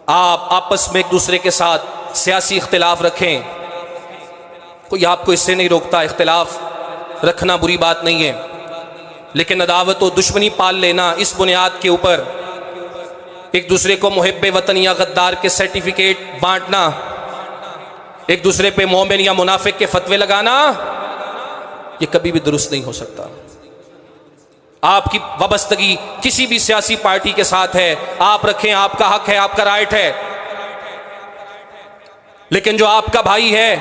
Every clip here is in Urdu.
آپ آپس میں ایک دوسرے کے ساتھ سیاسی اختلاف رکھیں، کوئی آپ کو اس سے نہیں روکتا، اختلاف رکھنا بری بات نہیں ہے، لیکن عداوت و دشمنی پال لینا اس بنیاد کے اوپر ایک دوسرے کو محب وطن یا غدار کے سرٹیفکیٹ بانٹنا، ایک دوسرے پہ مومن یا منافق کے فتوے لگانا، یہ کبھی بھی درست نہیں ہو سکتا۔ آپ کی وابستگی کسی بھی سیاسی پارٹی کے ساتھ ہے، آپ رکھیں، آپ کا حق ہے، آپ کا رائٹ ہے، لیکن جو آپ کا بھائی ہے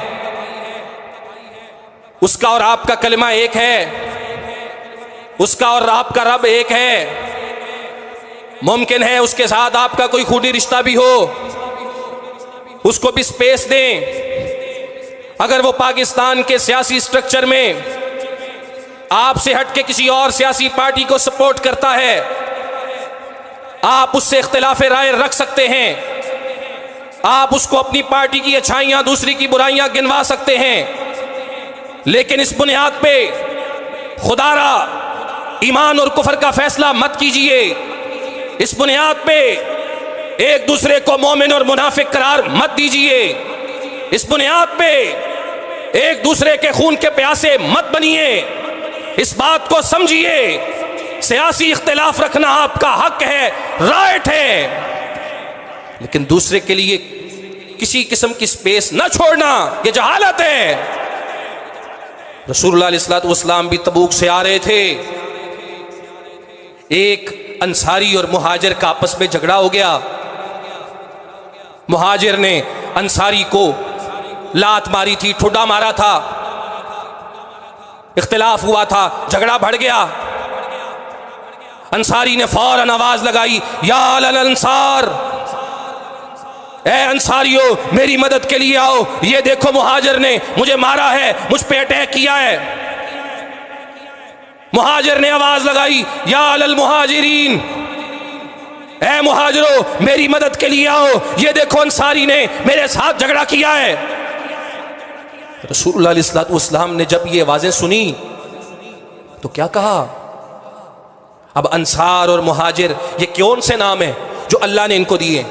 اس کا اور آپ کا کلمہ ایک ہے، اس کا اور آپ کا رب ایک ہے، ممکن ہے اس کے ساتھ آپ کا کوئی خونی رشتہ بھی ہو، اس کو بھی سپیس دیں۔ اگر وہ پاکستان کے سیاسی سٹرکچر میں آپ سے ہٹ کے کسی اور سیاسی پارٹی کو سپورٹ کرتا ہے، آپ اس سے اختلاف رائے رکھ سکتے ہیں، آپ اس کو اپنی پارٹی کی اچھائیاں دوسری کی برائیاں گنوا سکتے ہیں، لیکن اس بنیاد پہ خدا را ایمان اور کفر کا فیصلہ مت کیجئے، اس بنیاد پہ ایک دوسرے کو مومن اور منافق قرار مت دیجئے، اس بنیاد پہ ایک دوسرے کے خون کے پیاسے مت بنیے۔ اس بات کو سمجھیے، سیاسی اختلاف رکھنا آپ کا حق ہے، رائٹ ہے، لیکن دوسرے کے لیے کسی قسم کی سپیس نہ چھوڑنا یہ جہالت ہے۔ رسول اللہ علیہ الصلوۃ والسلام بھی تبوک سے آ رہے تھے، ایک انصاری اور مہاجر کا آپس میں جھگڑا ہو گیا، مہاجر نے انصاری کو لات ماری تھی، ٹھڈا مارا تھا، اختلاف ہوا تھا، جھگڑا بڑھ گیا، انصاری نے فوراً آواز لگائی، یا الانصار، اے انصاریو میری مدد کے لیے آؤ، یہ دیکھو مہاجر نے مجھے مارا ہے، مجھ پہ اٹیک کیا ہے۔ مہاجر نے آواز لگائی، یا المہاجرین، اے مہاجرو میری مدد کے لیے آؤ، یہ دیکھو انصاری نے میرے ساتھ جھگڑا کیا ہے۔ رسول اللہ علیہ الصلوۃ والسلام نے جب یہ آوازیں سنی تو کیا کہا؟ اب انصار اور مہاجر یہ کون سے نام ہیں جو اللہ نے ان کو دیے؟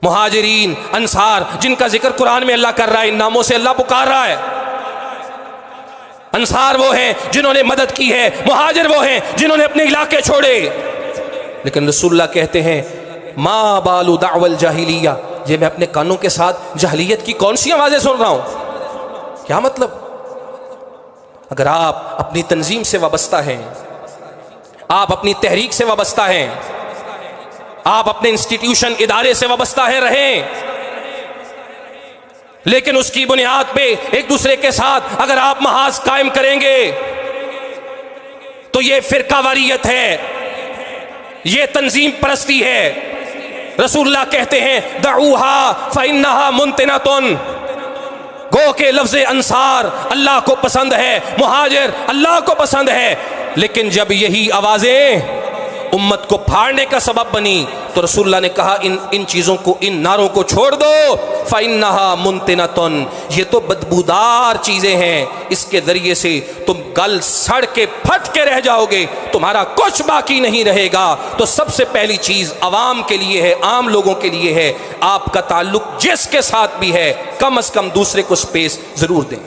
مہاجرین، انصار، جن کا ذکر قرآن میں اللہ کر رہا ہے، ان ناموں سے اللہ پکار رہا ہے۔ انصار وہ ہیں جنہوں نے مدد کی ہے، مہاجر وہ ہیں جنہوں نے اپنے علاقے چھوڑے۔ لیکن رسول اللہ کہتے ہیں، ما بال دعوی الجاہلیہ، یہ میں اپنے کانوں کے ساتھ جاہلیت کی کون سی آوازیں سن رہا ہوں؟ کیا مطلب؟ اگر آپ اپنی تنظیم سے وابستہ ہیں، آپ اپنی تحریک سے وابستہ ہیں، آپ اپنے انسٹیٹیوشن ادارے سے وابستہ ہے رہیں، لیکن اس کی بنیاد پہ ایک دوسرے کے ساتھ اگر آپ محاذ قائم کریں گے تو یہ فرقہ واریت ہے، یہ تنظیم پرستی ہے۔ رسول اللہ کہتے ہیں، دعوہا فإنہا منتنۃ، گو کہ لفظ انصار اللہ کو پسند ہے، مہاجر اللہ کو پسند ہے، لیکن جب یہی آوازیں امت کو پھاڑنے کا سبب بنی تو رسول اللہ نے کہا ان چیزوں کو، ان نعروں کو چھوڑ دو، فإنہا منتنۃ، یہ تو بدبودار چیزیں ہیں، اس کے ذریعے سے تم گل سڑ کے پھٹ کے رہ جاؤ گے، تمہارا کچھ باقی نہیں رہے گا۔ تو سب سے پہلی چیز عوام کے لیے ہے، عام لوگوں کے لیے ہے، آپ کا تعلق جس کے ساتھ بھی ہے کم از کم دوسرے کو سپیس ضرور دیں۔